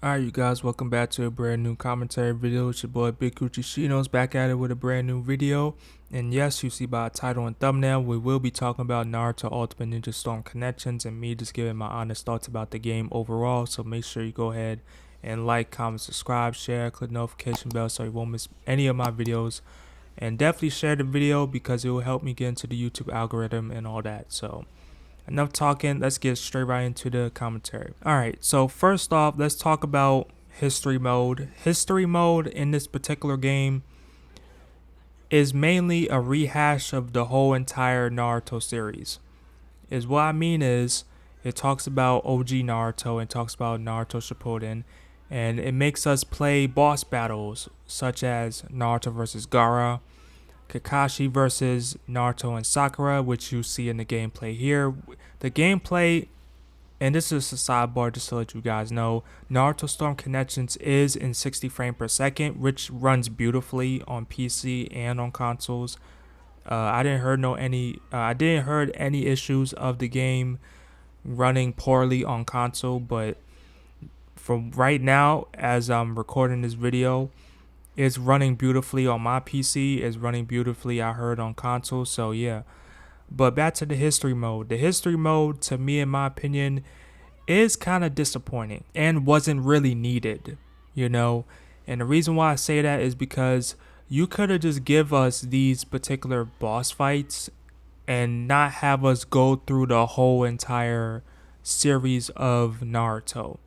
Alright, you guys, welcome back to a brand new commentary video. It's your boy Big Gucci Chinos back at it with a brand new video. And yes, you see by the title and thumbnail, we will be talking about Naruto Ultimate Ninja Storm connections and me just giving my honest thoughts about the game overall. So make sure you go ahead and like, comment, subscribe, share, click notification bell so you won't miss any of my videos. And definitely share the video because it will help me get into the YouTube algorithm and all that. So enough talking, let's get straight right into the commentary. Alright, so first off, let's talk about history mode. History mode in this particular game is mainly a rehash of the whole entire Naruto series. What I mean is, it talks about OG Naruto and talks about Naruto Shippuden, and it makes us play boss battles such as Naruto versus Gaara, Kakashi versus Naruto and Sakura, which you see in the gameplay here. The gameplay, and this is a sidebar just to let you guys know, Naruto Storm Connections is in 60 frames per second, which runs beautifully on PC and on consoles. I didn't heard any issues of the game running poorly on console, but from right now, as I'm recording this video, it's running beautifully on my PC. It's running beautifully, I heard, on console. So yeah. But back to the history mode. The history mode, to me, in my opinion, is kind of disappointing and wasn't really needed, you know? And the reason why I say that is because you could have just give us these particular boss fights and not have us go through the whole entire series of Naruto.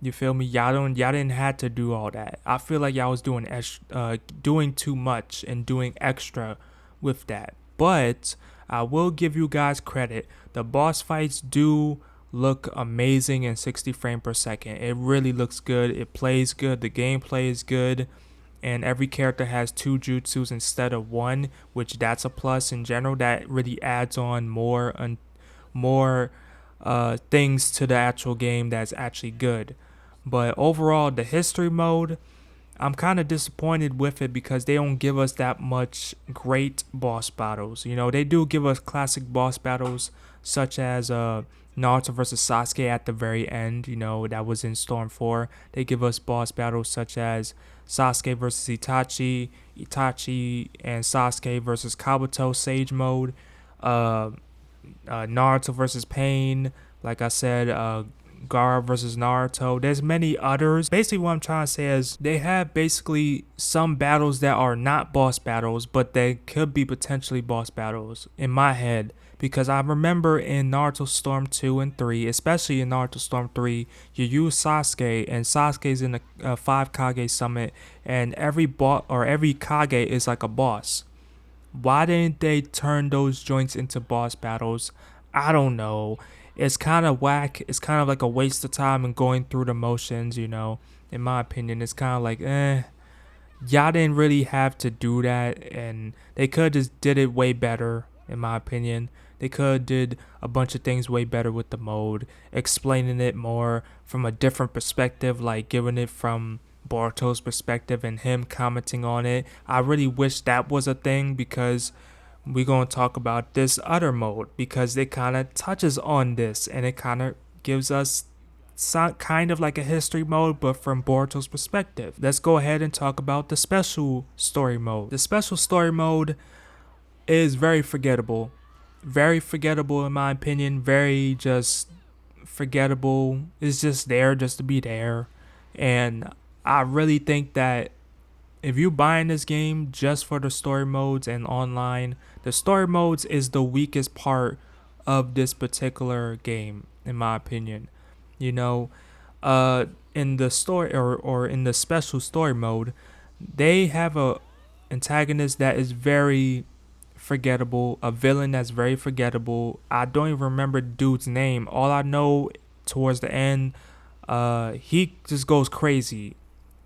You feel me? Y'all didn't have to do all that. I feel like y'all was doing too much and doing extra with that. But I will give you guys credit. The boss fights do look amazing in 60 frames per second. It really looks good. It plays good. The gameplay is good. And every character has 2 jutsus instead of 1, which that's a plus in general. That really adds on more things to the actual game that's actually good. But overall, the history mode, I'm kind of disappointed with it because they don't give us that much great boss battles. You know, they do give us classic boss battles such as Naruto versus Sasuke at the very end. You know, that was in Storm 4. They give us boss battles such as Sasuke versus Itachi and Sasuke versus Kabuto Sage mode, Naruto versus Pain. Like I said, Gaara versus Naruto. There's many others. Basically, what I'm trying to say is they have basically some battles that are not boss battles, but they could be potentially boss battles in my head. Because I remember in Naruto Storm 2 and 3, especially in Naruto Storm 3, you use Sasuke, and Sasuke's in the 5 Kage summit, and every Kage is like a boss. Why didn't they turn those joints into boss battles? I don't know. It's kind of whack. It's kind of like a waste of time and going through the motions, you know. In my opinion, it's kind of like, y'all didn't really have to do that, and they could just did it way better, in my opinion. They could did a bunch of things way better with the mode, explaining it more from a different perspective, like giving it from Boruto's perspective and him commenting on it. I really wish that was a thing because we're going to talk about this other mode because it kind of touches on this and it kind of gives us kind of like a history mode but from Boruto's perspective. Let's go ahead and talk about the special story mode. The special story mode is very forgettable. Very forgettable in my opinion. Very just forgettable. It's just there just to be there. And I really think that if you're buying this game just for the story modes and online, the story modes is the weakest part of this particular game, in my opinion. You know, in the story or in the special story mode, they have a antagonist that is very forgettable, a villain that's very forgettable. I don't even remember the dude's name. All I know towards the end, he just goes crazy.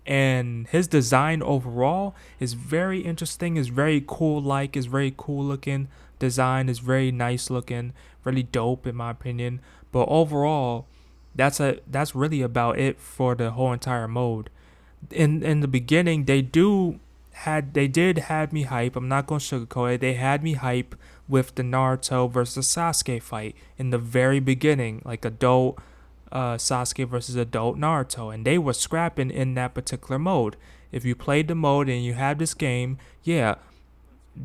And his design overall is very interesting, is very cool, is very cool looking. Design is very nice looking, really dope in my opinion. But overall, that's really about it for the whole entire mode. In the beginning, they did have me hype. I'm not gonna sugarcoat it. They had me hype with the Naruto versus Sasuke fight in the very beginning, like adult Sasuke versus adult Naruto, and they were scrapping in that particular mode. If you played the mode and you have this game, yeah,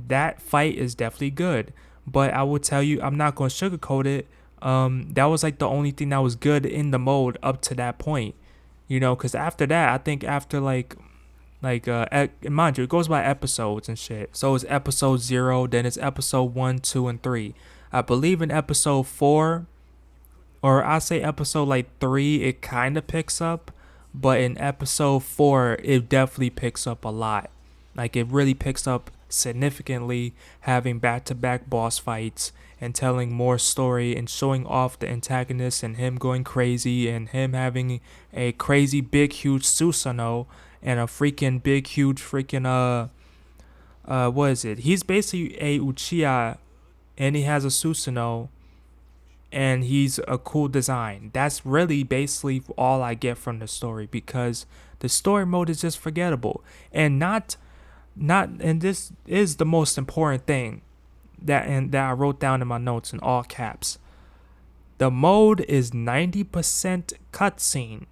that fight is definitely good. But I will tell you, I'm not gonna sugarcoat it. That was like the only thing that was good in the mode up to that point, because after that, I think after mind you, it goes by episodes and shit. So it's episode 0, then it's episode 1, 2, and 3. I believe in episode 4, or I say episode like 3, it kind of picks up, but in episode 4, it definitely picks up a lot. Like, it really picks up significantly, having back-to-back boss fights and telling more story and showing off the antagonist and him going crazy and him having a crazy big huge Susanoo and a freaking big huge freaking what is it? He's basically a Uchiha, and he has a Susanoo, and he's a cool design. That's really basically all I get from the story, because the story mode is just forgettable. And and this is the most important thing that I wrote down in my notes in all caps. The mode is 90% cutscene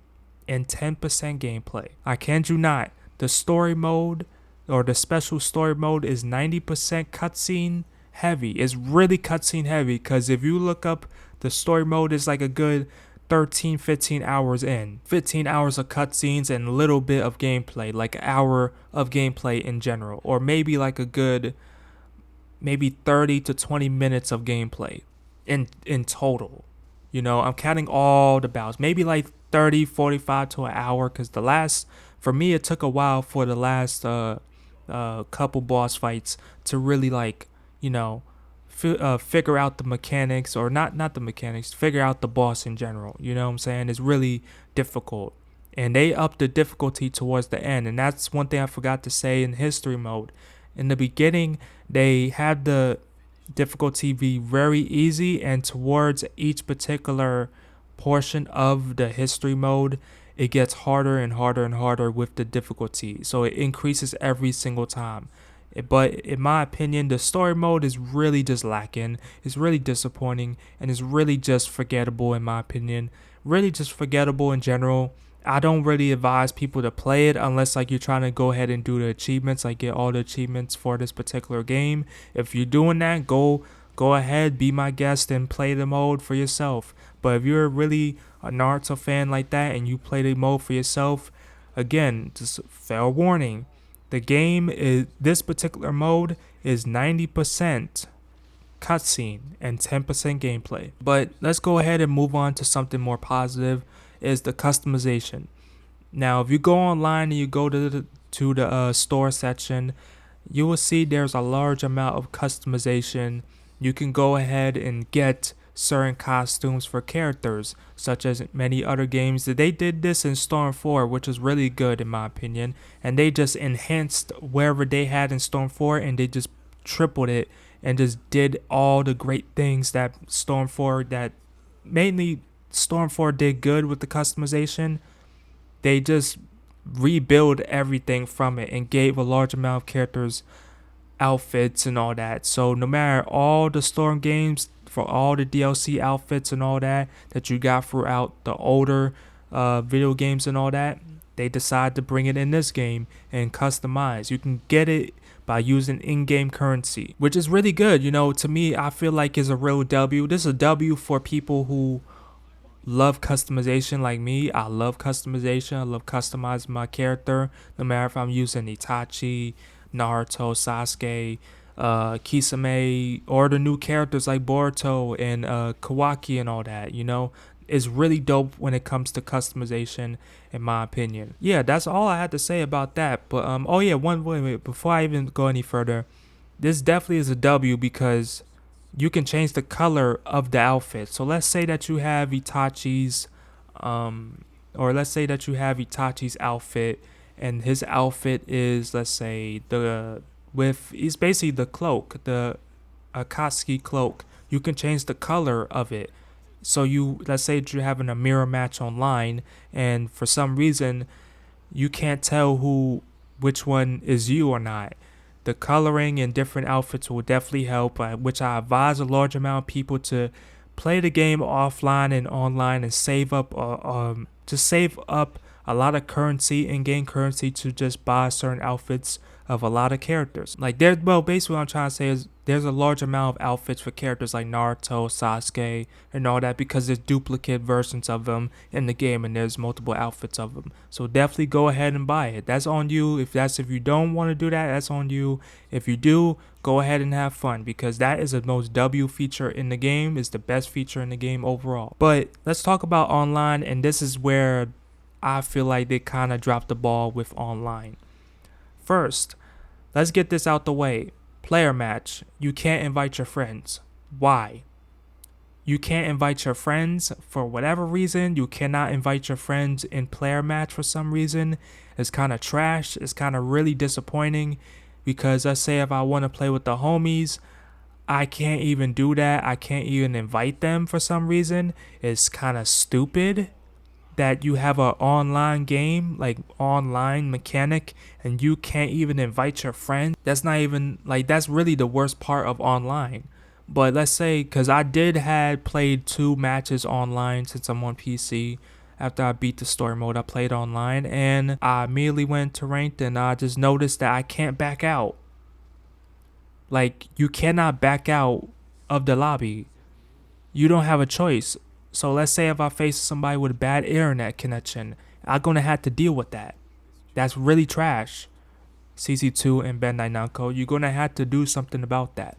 and 10% gameplay. I kid you not. The story mode, or the special story mode, is 90% cutscene heavy. It's really cutscene heavy, because if you look up the story mode, is like a good 13, 15 hours in. 15 hours of cutscenes and a little bit of gameplay, like an hour of gameplay in general. Or maybe like a good, maybe 30 to 20 minutes of gameplay in total. I'm counting all the battles. Maybe like 30, 45 to an hour, because for me, it took a while for the last couple boss fights to really figure out the mechanics, or not the mechanics, figure out the boss in general. You know what I'm saying? It's really difficult. And they upped the difficulty towards the end. And that's one thing I forgot to say in history mode. In the beginning, they had the difficulty be very easy, and towards each particular portion of the history mode, it gets harder and harder and harder with the difficulty. So it increases every single time. But in my opinion, the story mode is really just lacking. It's really disappointing, and it's really just forgettable in my opinion. Really just forgettable in general. I don't really advise people to play it unless you're trying to go ahead and do the achievements, get all the achievements for this particular game. If you're doing that, go ahead, be my guest, and play the mode for yourself. But if you're really a Naruto fan like that and you play the mode for yourself, again, just fair warning. This particular mode is 90% cutscene and 10% gameplay. But let's go ahead and move on to something more positive, is the customization. Now, if you go online and you go to the store section, you will see there's a large amount of customization. You can go ahead and get certain costumes for characters, such as many other games. They did this in Storm 4, which is really good in my opinion, and they just enhanced wherever they had in Storm 4, and they just tripled it and just did all the great things that mainly Storm 4 did good with the customization. They just rebuild everything from it and gave a large amount of characters outfits and all that. So no matter all the Storm games, for all the DLC outfits and all that you got throughout the older video games and all that, they decide to bring it in this game and customize. You can get it by using in-game currency, which is really good. To me, I feel like it's a real W. This is a W for people who love customization like me. I love customization. I love customizing my character, no matter if I'm using Itachi, Naruto, Sasuke, Kisame, or the new characters like Boruto and Kawaki and all that. Is really dope when it comes to customization, in my opinion. Yeah, that's all I had to say about that. But wait, before I even go any further, this definitely is a W, because you can change the color of the outfit. So let's say that you have Itachi's outfit, and his outfit is, let's say, it's basically the cloak, the Akatsuki cloak. You can change the color of it. So let's say that you're having a mirror match online, and for some reason you can't tell which one is you or not. The coloring and different outfits will definitely help, which I advise a large amount of people to play the game offline and online and save up just save up a lot of currency and gain currency to just buy certain outfits of a lot of characters. Like basically what I'm trying to say is there's a large amount of outfits for characters like Naruto, Sasuke, and all that because there's duplicate versions of them in the game and there's multiple outfits of them. So definitely go ahead and buy it. That's on you. If you don't want to do that, that's on you. If you do, go ahead and have fun because that is the most W feature in the game. It's the best feature in the game overall. But let's talk about online, and this is where I feel like they kind of dropped the ball with online. First, let's get this out the way. Player match. You can't invite your friends. Why? You can't invite your friends for whatever reason. You cannot invite your friends in player match for some reason. It's kind of trash. It's kind of really disappointing because let's say if I want to play with the homies, I can't even do that. I can't even invite them for some reason. It's kind of stupid that you have an online game, like online mechanic, and you can't even invite your friends. That's not even like, that's really the worst part of online. But let's say, because I had played 2 matches online since I'm on PC. After I beat the story mode, I played online and I immediately went to ranked and I just noticed that I can't back out. Like, you cannot back out of the lobby. You don't have a choice. So let's say if I face somebody with a bad internet connection, I'm going to have to deal with that. That's really trash. CC2 and Bandai Namco, you're going to have to do something about that.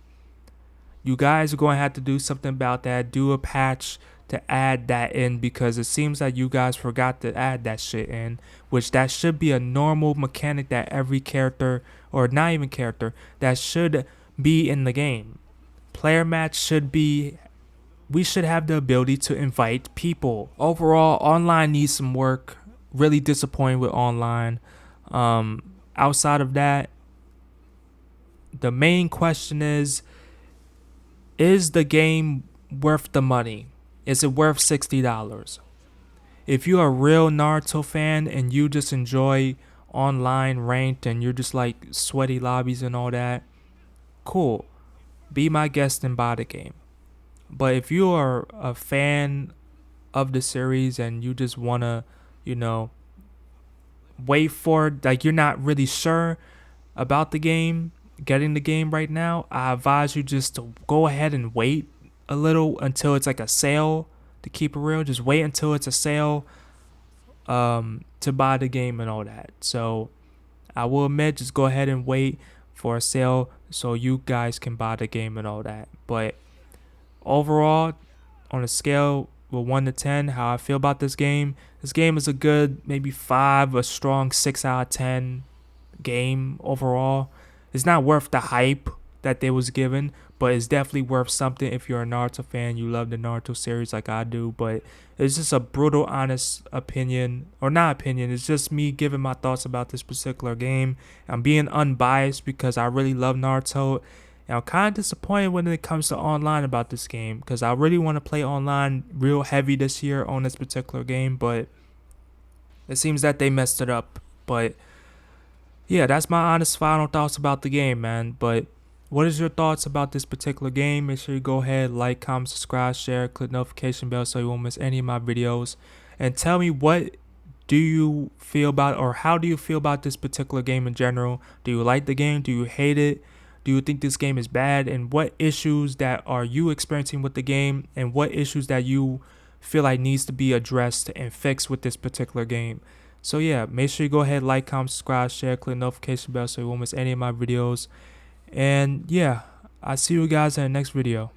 You guys are going to have to do something about that. Do a patch to add that in because it seems like you guys forgot to add that shit in, which that should be a normal mechanic that every character, or not even character, that should be in the game. Player match should be, we should have the ability to invite people. Overall, online needs some work. Really disappointed with online. Outside of that, the main question is the game worth the money? Is it worth $60? If you're a real Naruto fan and you just enjoy online ranked and you're just like sweaty lobbies and all that, cool. Be my guest and buy the game. But if you are a fan of the series and you just want to, wait for it, like you're not really sure about the game, getting the game right now, I advise you just to go ahead and wait a little until it's like a sale. To keep it real, just wait until it's a sale to buy the game and all that. So I will admit, just go ahead and wait for a sale so you guys can buy the game and all that. But overall, on a scale with 1 to 10, how I feel about this game is a good maybe 5, a strong 6 out of 10 game overall. It's not worth the hype that they was given, but it's definitely worth something if you're a Naruto fan, you love the Naruto series like I do. But it's just a brutal, honest opinion, or not opinion, it's just me giving my thoughts about this particular game. I'm being unbiased because I really love Naruto, and I'm kind of disappointed when it comes to online about this game, because I really want to play online real heavy this year on this particular game, but it seems that they messed it up. But yeah, that's my honest final thoughts about the game, man. But what is your thoughts about this particular game? Make sure you go ahead, like, comment, subscribe, share, click notification bell so you won't miss any of my videos. And tell me, what do you feel about, or how do you feel about this particular game in general? Do you like the game? Do you hate it? Do you think this game is bad? And what issues that are you experiencing with the game? And what issues that you feel like needs to be addressed and fixed with this particular game? So yeah, make sure you go ahead, like, comment, subscribe, share, click notification bell so you won't miss any of my videos. And yeah, I'll see you guys in the next video.